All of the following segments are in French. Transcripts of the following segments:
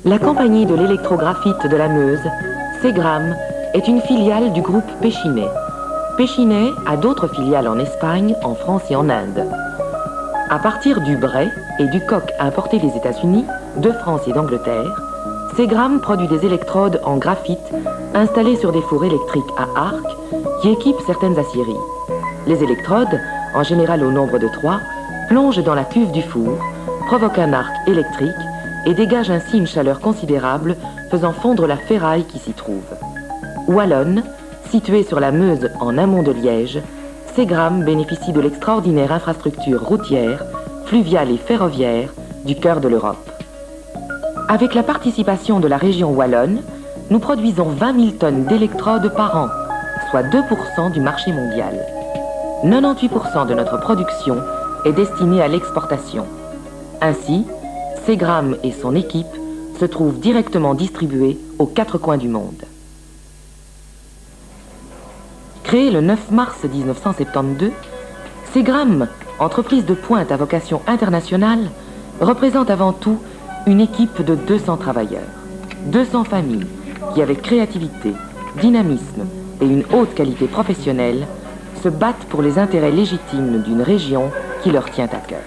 La compagnie de l'électrographite de la Meuse, Segram, est une filiale du groupe Pechiney. Pechiney a d'autres filiales en Espagne, en France et en Inde. À partir du brai et du coq importés des États-Unis, de France et d'Angleterre, Segram produit des électrodes en graphite installées sur des fours électriques à arc qui équipent certaines aciéries. Les électrodes, en général au nombre de 3, plongent dans la cuve du four, provoquent un arc électrique et dégagent ainsi une chaleur considérable faisant fondre la ferraille qui s'y trouve. Wallonne, située sur la Meuse en amont de Liège, Segram bénéficie de l'extraordinaire infrastructure routière, fluviale et ferroviaire du cœur de l'Europe. Avec la participation de la région wallonne, nous produisons 20 000 tonnes d'électrodes par an, soit 2% du marché mondial. 98% de notre production est destinée à l'exportation. Ainsi, Segram et son équipe se trouvent directement distribués aux 4 coins du monde. Créé le 9 mars 1972, Segram, entreprise de pointe à vocation internationale, représente avant tout une équipe de 200 travailleurs, 200 familles qui, avec créativité, dynamisme et une haute qualité professionnelle, se battent pour les intérêts légitimes d'une région qui leur tient à cœur.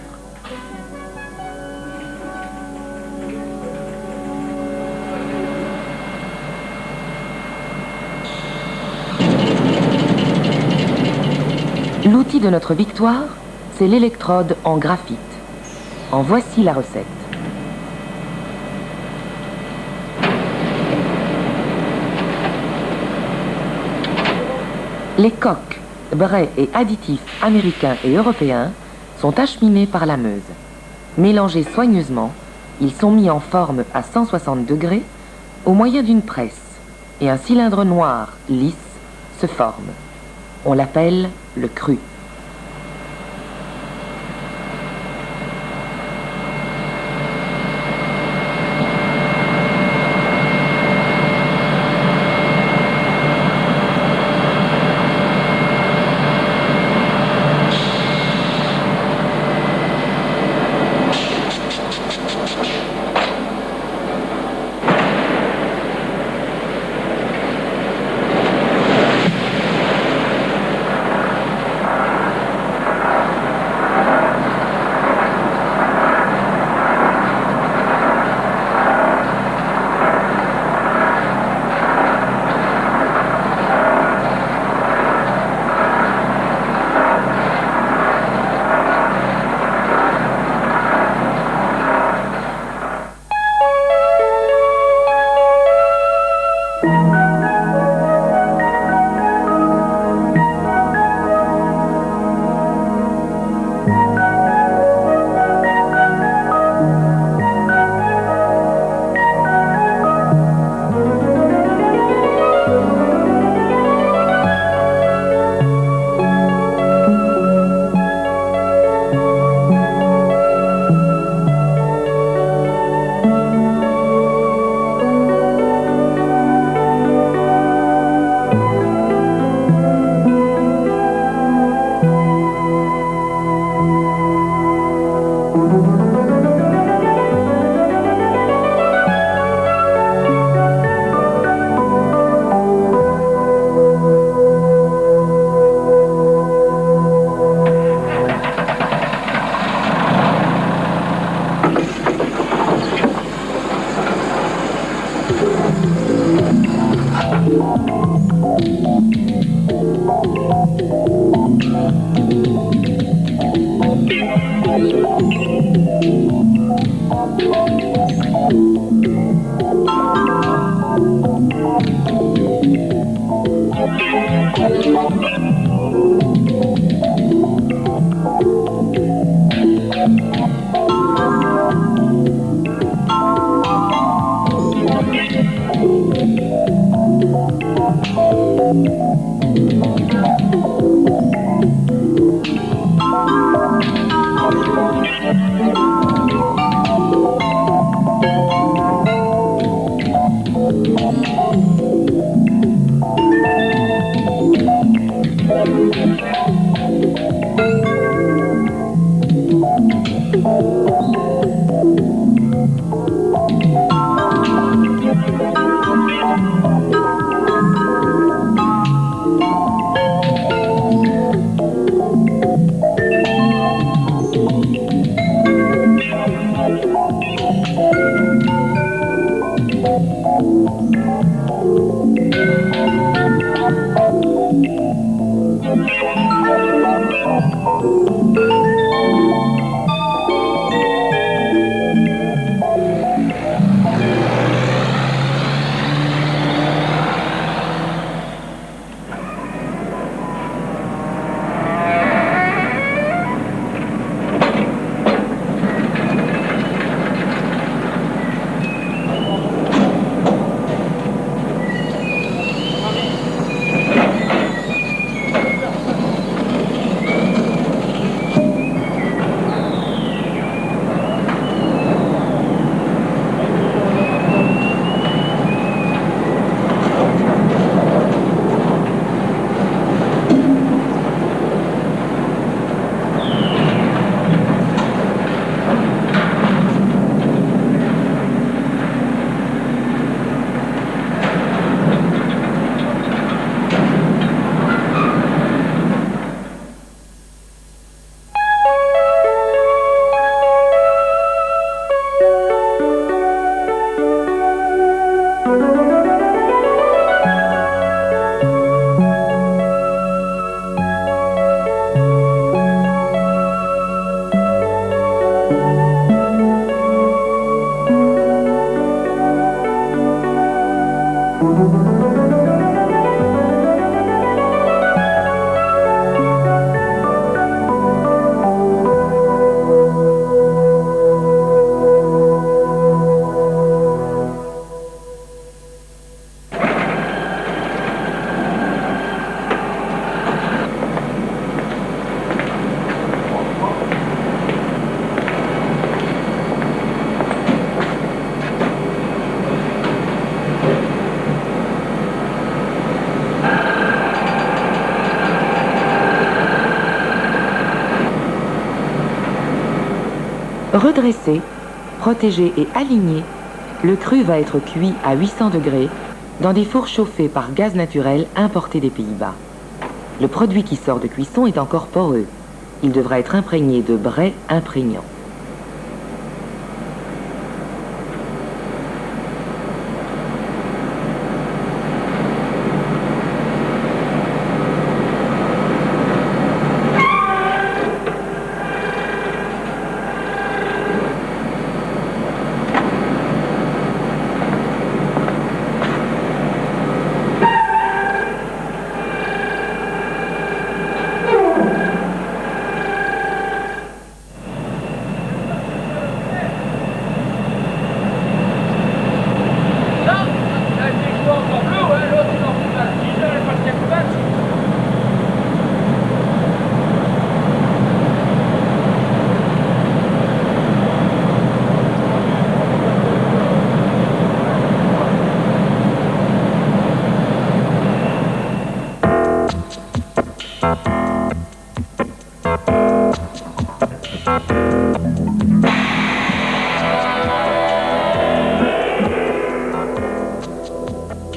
L'outil de notre victoire, c'est l'électrode en graphite. En voici la recette. Les coques, braies et additifs américains et européens sont acheminés par la Meuse. Mélangés soigneusement, ils sont mis en forme à 160 degrés au moyen d'une presse et un cylindre noir lisse se forme. On l'appelle le cru. Redressé, protégé et aligné, le cru va être cuit à 800 degrés dans des fours chauffés par gaz naturel importé des Pays-Bas. Le produit qui sort de cuisson est encore poreux. Il devra être imprégné de brai imprégnant.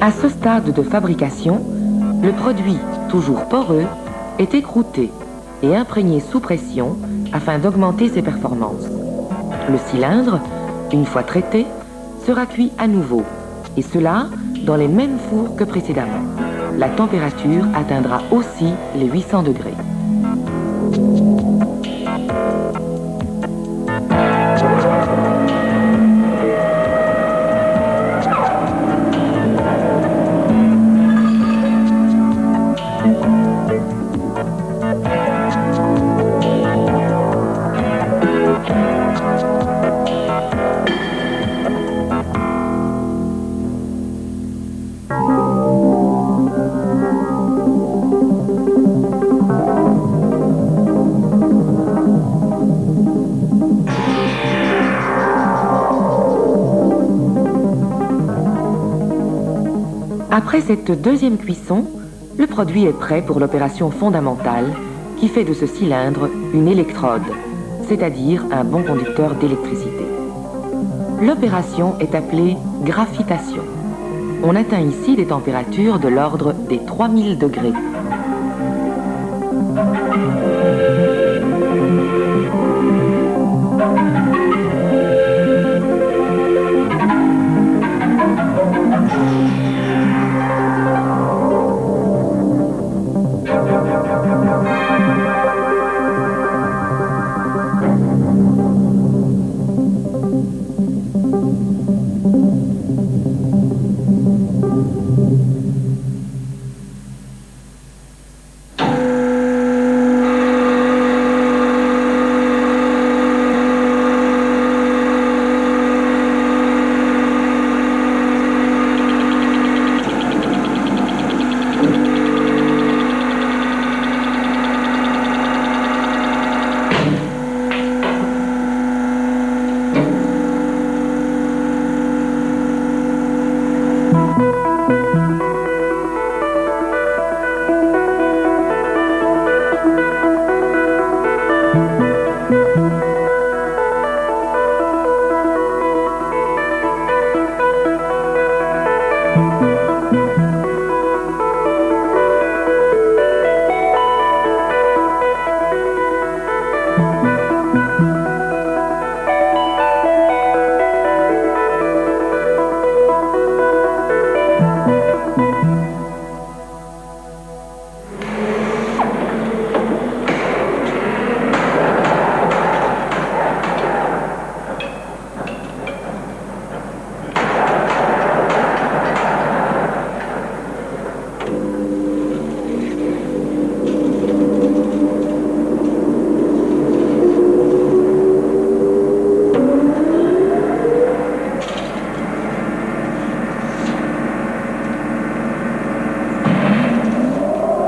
À ce stade de fabrication, le produit, toujours poreux, est écrouté et imprégné sous pression afin d'augmenter ses performances. Le cylindre, une fois traité, sera cuit à nouveau, et cela dans les mêmes fours que précédemment. La température atteindra aussi les 800 degrés. Après cette deuxième cuisson, le produit est prêt pour l'opération fondamentale qui fait de ce cylindre une électrode, c'est-à-dire un bon conducteur d'électricité. L'opération est appelée graphitation. On atteint ici des températures de l'ordre des 3000 degrés.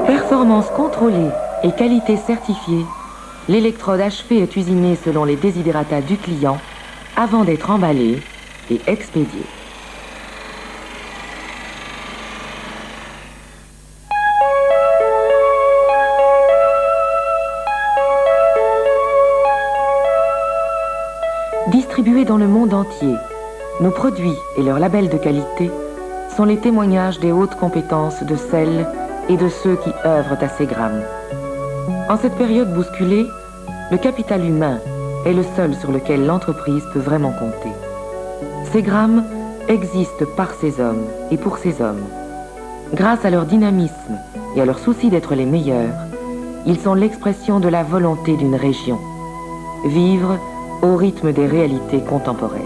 Performance contrôlée et qualité certifiée, l'électrode achevée est usinée selon les desiderata du client avant d'être emballée et expédiée. dans le monde entier, nos produits et leurs labels de qualité sont les témoignages des hautes compétences de celles et de ceux qui œuvrent à Segram. En cette période bousculée, le capital humain est le seul sur lequel l'entreprise peut vraiment compter. Segram existe par ces hommes et pour ces hommes. Grâce à leur dynamisme et à leur souci d'être les meilleurs, ils sont l'expression de la volonté d'une région. Vivre au rythme des réalités contemporaines.